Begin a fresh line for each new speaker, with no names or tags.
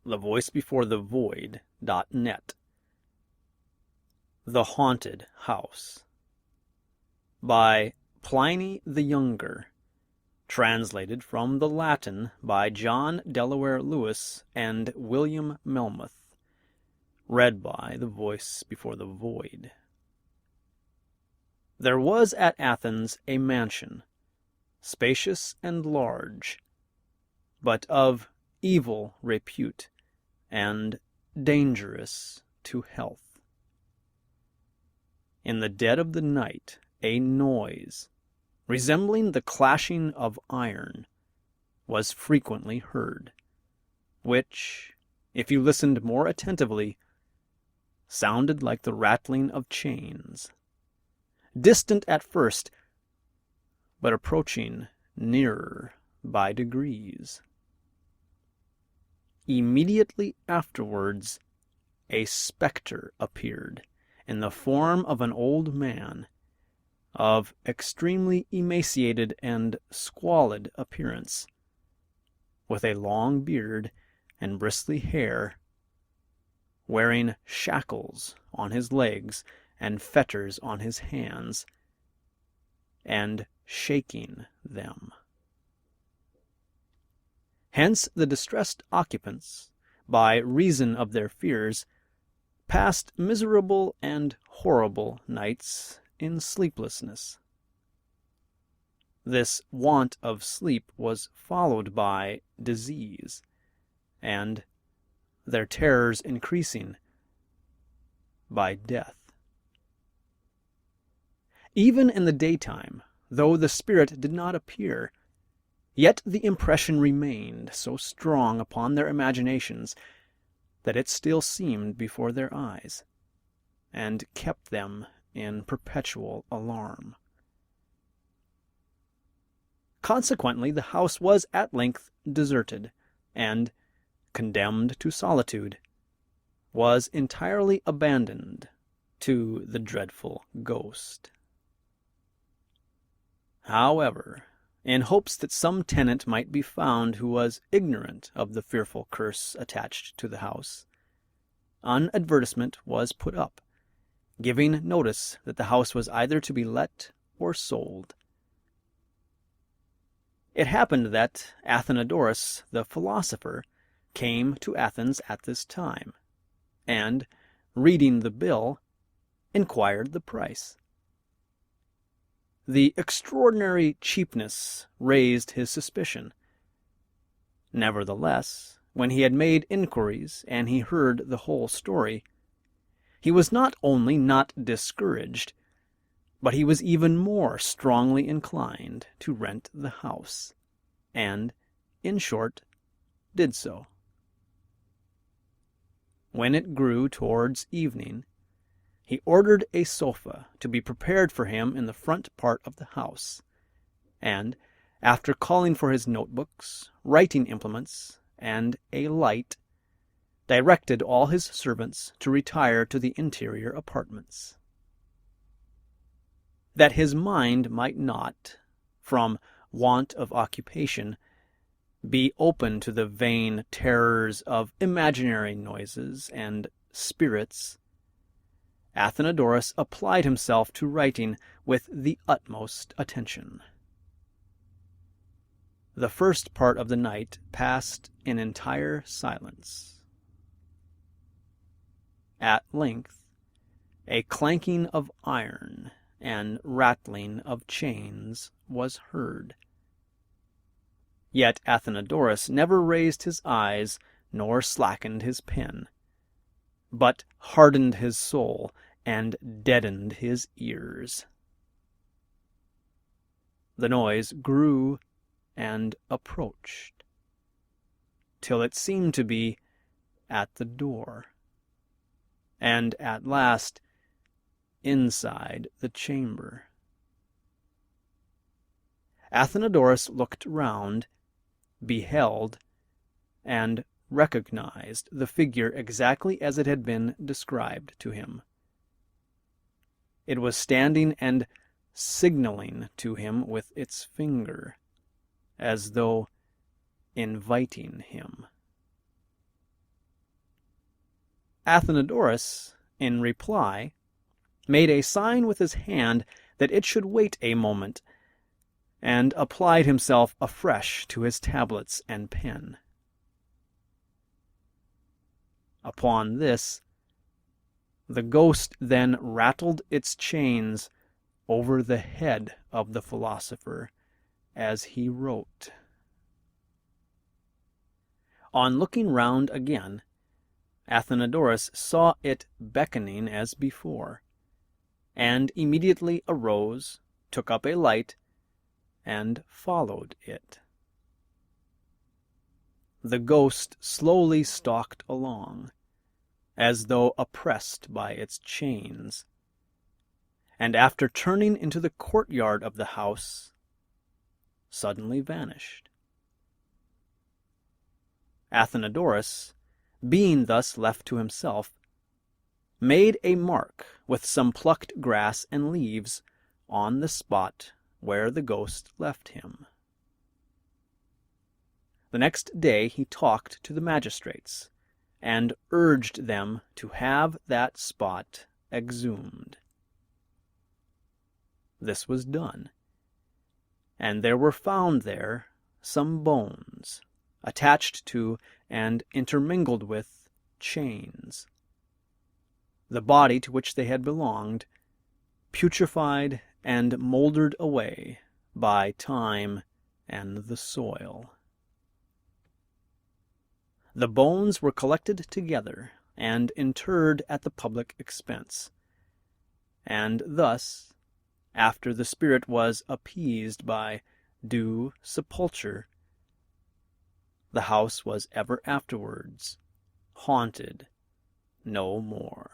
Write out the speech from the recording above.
thevoicebeforethevoid.net. The Haunted House by Pliny the Younger, translated from the Latin by John Delaware Lewis and William Melmoth, read by The Voice Before the Void. There was at Athens a mansion, spacious and large, but of evil repute, and dangerous to health. In the dead of the night a noise, resembling the clashing of iron, was frequently heard, which, if you listened more attentively, sounded like the rattling of chains, distant at first, but approaching nearer by degrees. Immediately afterwards a spectre appeared, in the form of an old man, of extremely emaciated and squalid appearance, with a long beard and bristly hair, wearing shackles on his legs and fetters on his hands, and shaking them. Hence the distressed occupants, by reason of their fears, passed miserable and horrible nights in sleeplessness. This want of sleep was followed by disease, and, their terrors increasing, by death. Even in the daytime, though the spirit did not appear, yet the impression remained so strong upon their imaginations that it still seemed before their eyes, and kept them in perpetual alarm. Consequently, the house was at length deserted, and, condemned to solitude, was entirely abandoned to the dreadful ghost. However, in hopes that some tenant might be found who was ignorant of the fearful curse attached to the house, an advertisement was put up, giving notice that the house was either to be let or sold. It happened that Athenodorus the philosopher came to Athens at this time, and, reading the bill, inquired the price. The extraordinary cheapness raised his suspicion. Nevertheless, when he had made inquiries and he heard the whole story, he was not only not discouraged, but he was even more strongly inclined to rent the house, and, in short, did so. When it grew towards evening, he ordered a sofa to be prepared for him in the front part of the house, and, after calling for his notebooks, writing implements, and a light, directed all his servants to retire to the interior apartments. That his mind might not, from want of occupation, be open to the vain terrors of imaginary noises and spirits, Athenodorus applied himself to writing with the utmost attention. The first part of the night passed in entire silence. At length, a clanking of iron and rattling of chains was heard. Yet Athenodorus never raised his eyes nor slackened his pen, but hardened his soul and deadened his ears. The noise grew and approached, till it seemed to be at the door, and at last inside the chamber. Athenodorus looked round, beheld, and recognized the figure exactly as it had been described to him. It was standing and signaling to him with its finger, as though inviting him. Athenodorus, in reply, made a sign with his hand that it should wait a moment, and applied himself afresh to his tablets and pen. Upon this, the ghost then rattled its chains over the head of the philosopher as he wrote. On looking round again, Athenodorus saw it beckoning as before, and immediately arose, took up a light, and followed it. The ghost slowly stalked along, as though oppressed by its chains, and after turning into the courtyard of the house, suddenly vanished. Athenodorus, being thus left to himself, made a mark with some plucked grass and leaves on the spot where the ghost left him. The next day he talked to the magistrates, and urged them to have that spot exhumed. This was done, and there were found there some bones, attached to and intermingled with chains. The body to which they had belonged, putrefied and mouldered away by time and the soil. The bones were collected together and interred at the public expense, and thus, after the spirit was appeased by due sepulture, the house was ever afterwards haunted no more.